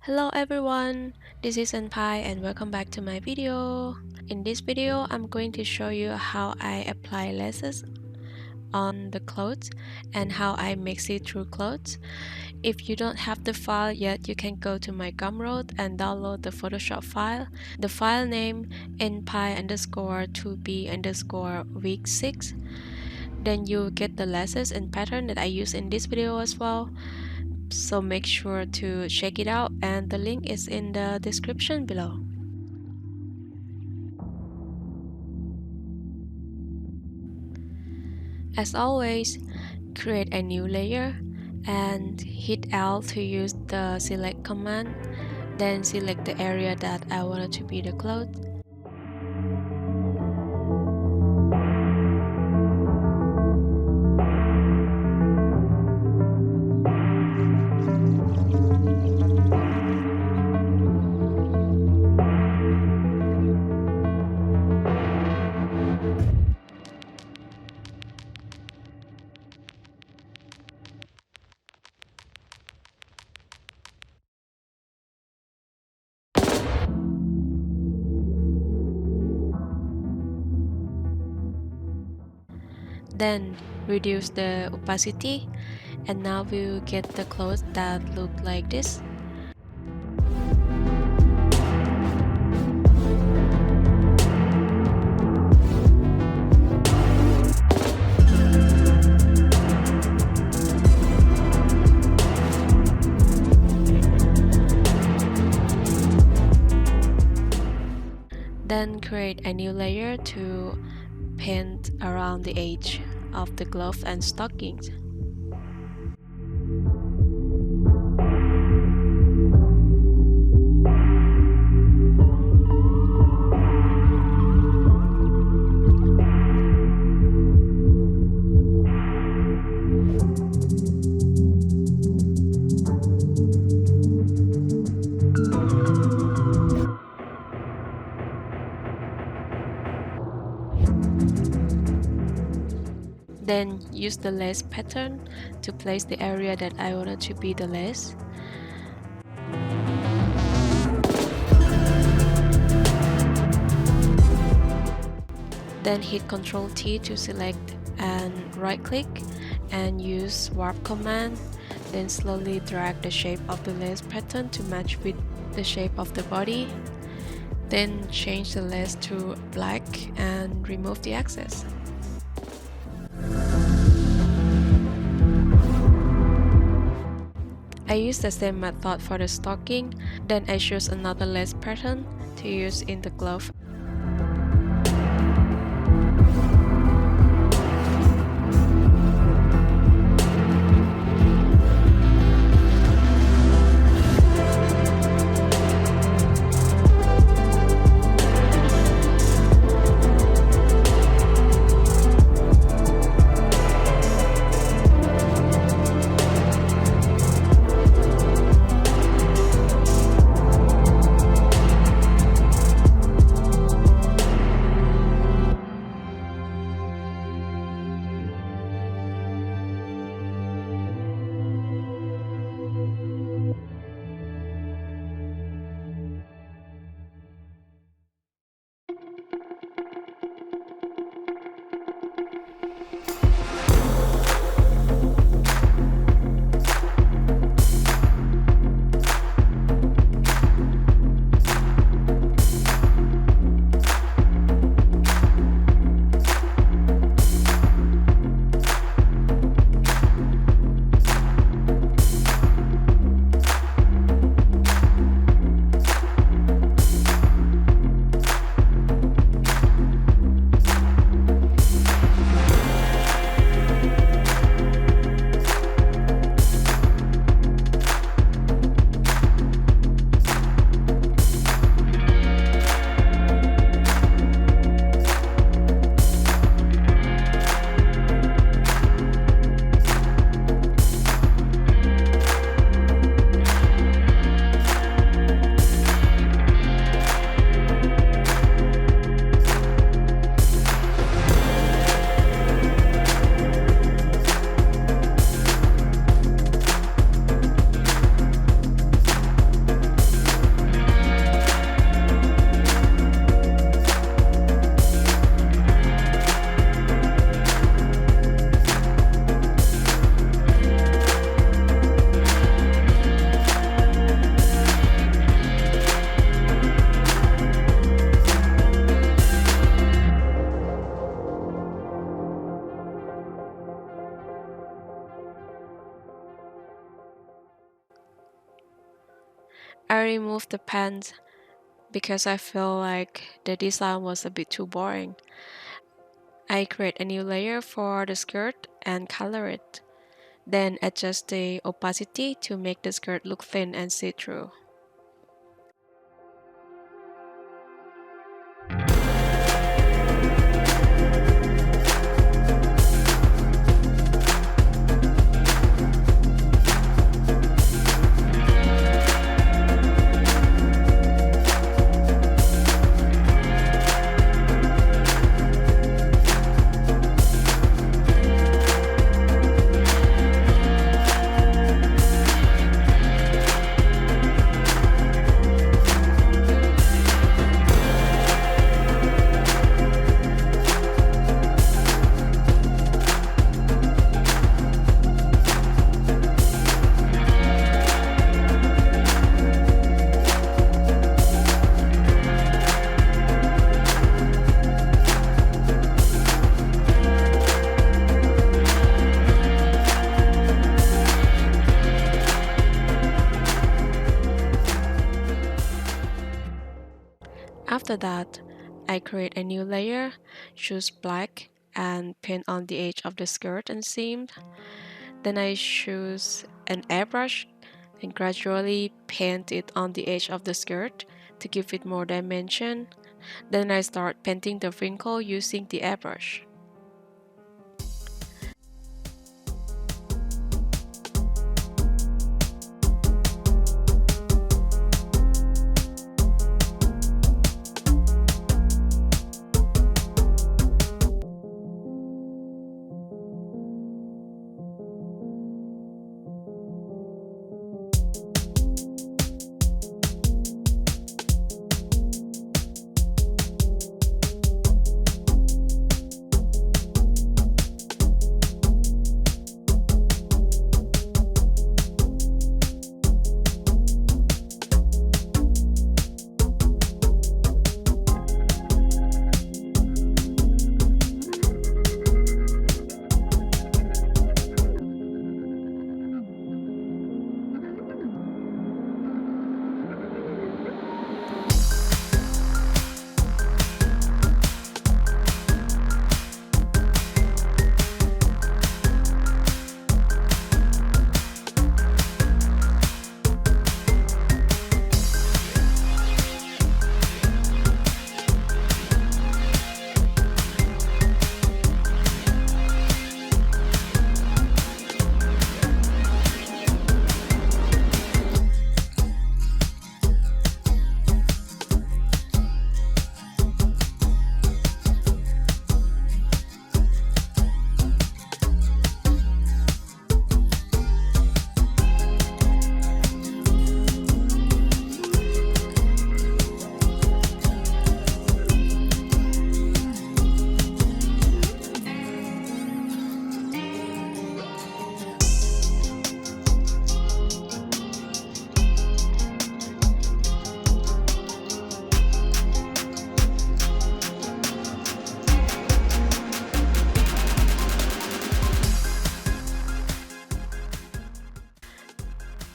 Hello everyone, this is Senpai and welcome back to my video. In this video, I'm going to show you how I apply lasers on the clothes and how I mix it through clothes. If you don't have the file yet, you can go to my Gumroad and download the Photoshop file. The file name npi_2b_week6. Then you get the lasers and pattern that I use in this video as well. So make sure to check it out and the link is in the description below. As always, create a new layer and hit L to use the select command. Then select the area that I wanted to be the cloth. Then reduce the opacity, and now we will get the clothes that look like this. Then create a new layer to paint around the edge of the glove and stockings. Then use the lace pattern to place the area that I wanted to be the lace. Then hit Ctrl T to select and right click and use warp command. Then slowly drag the shape of the lace pattern to match with the shape of the body. Then change the lace to black and remove the excess. I use the same method for the stocking, then I choose another lace pattern to use in the glove. I removed the pants because I feel like the design was a bit too boring. I create a new layer for the skirt and color it. Then adjust the opacity to make the skirt look thin and see-through. After that, I create a new layer, choose black, and paint on the edge of the skirt and seam. Then I choose an airbrush and gradually paint it on the edge of the skirt to give it more dimension. Then I start painting the wrinkle using the airbrush.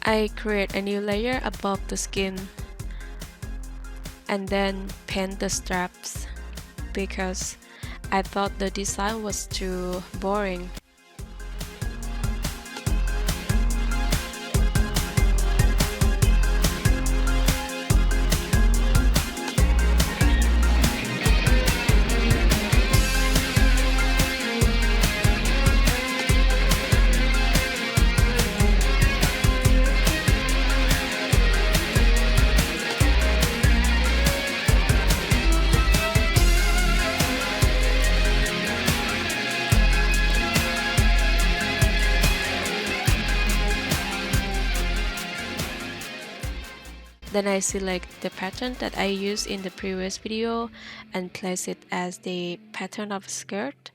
I create a new layer above the skin and then paint the straps because I thought the design was too boring. Then I select the pattern that I used in the previous video and place it as the pattern of skirt.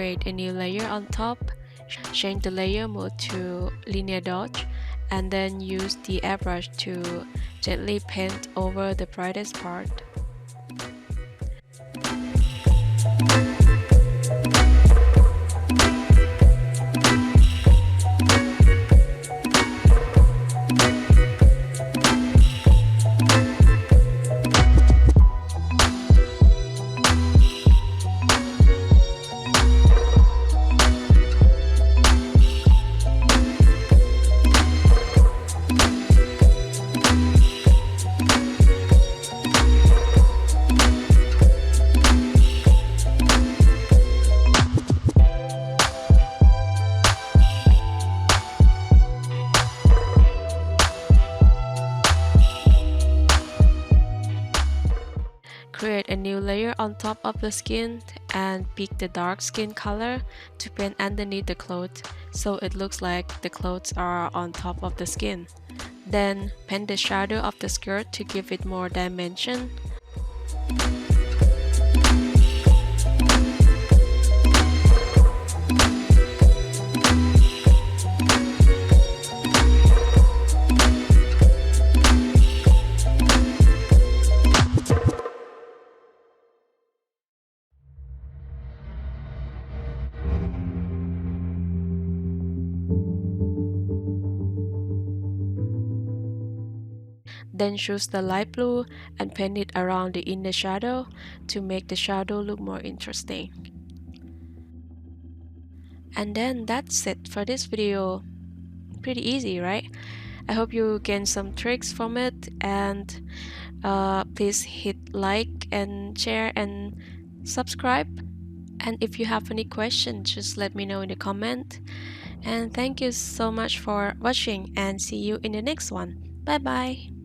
create a new layer on top, change the layer mode to linear dodge, and then use the airbrush to gently paint over the brightest part. Create a new layer on top of the skin and pick the dark skin color to paint underneath the clothes so it looks like the clothes are on top of the skin. Then paint the shadow of the skirt to give it more dimension. Then choose the light blue and paint it around the inner shadow to make the shadow look more interesting. And then that's it for this video. Pretty easy, right? I hope you gain some tricks from it, and please hit like and share and subscribe. And if you have any questions, just let me know in the comment. And thank you so much for watching, and see you in the next one. Bye bye.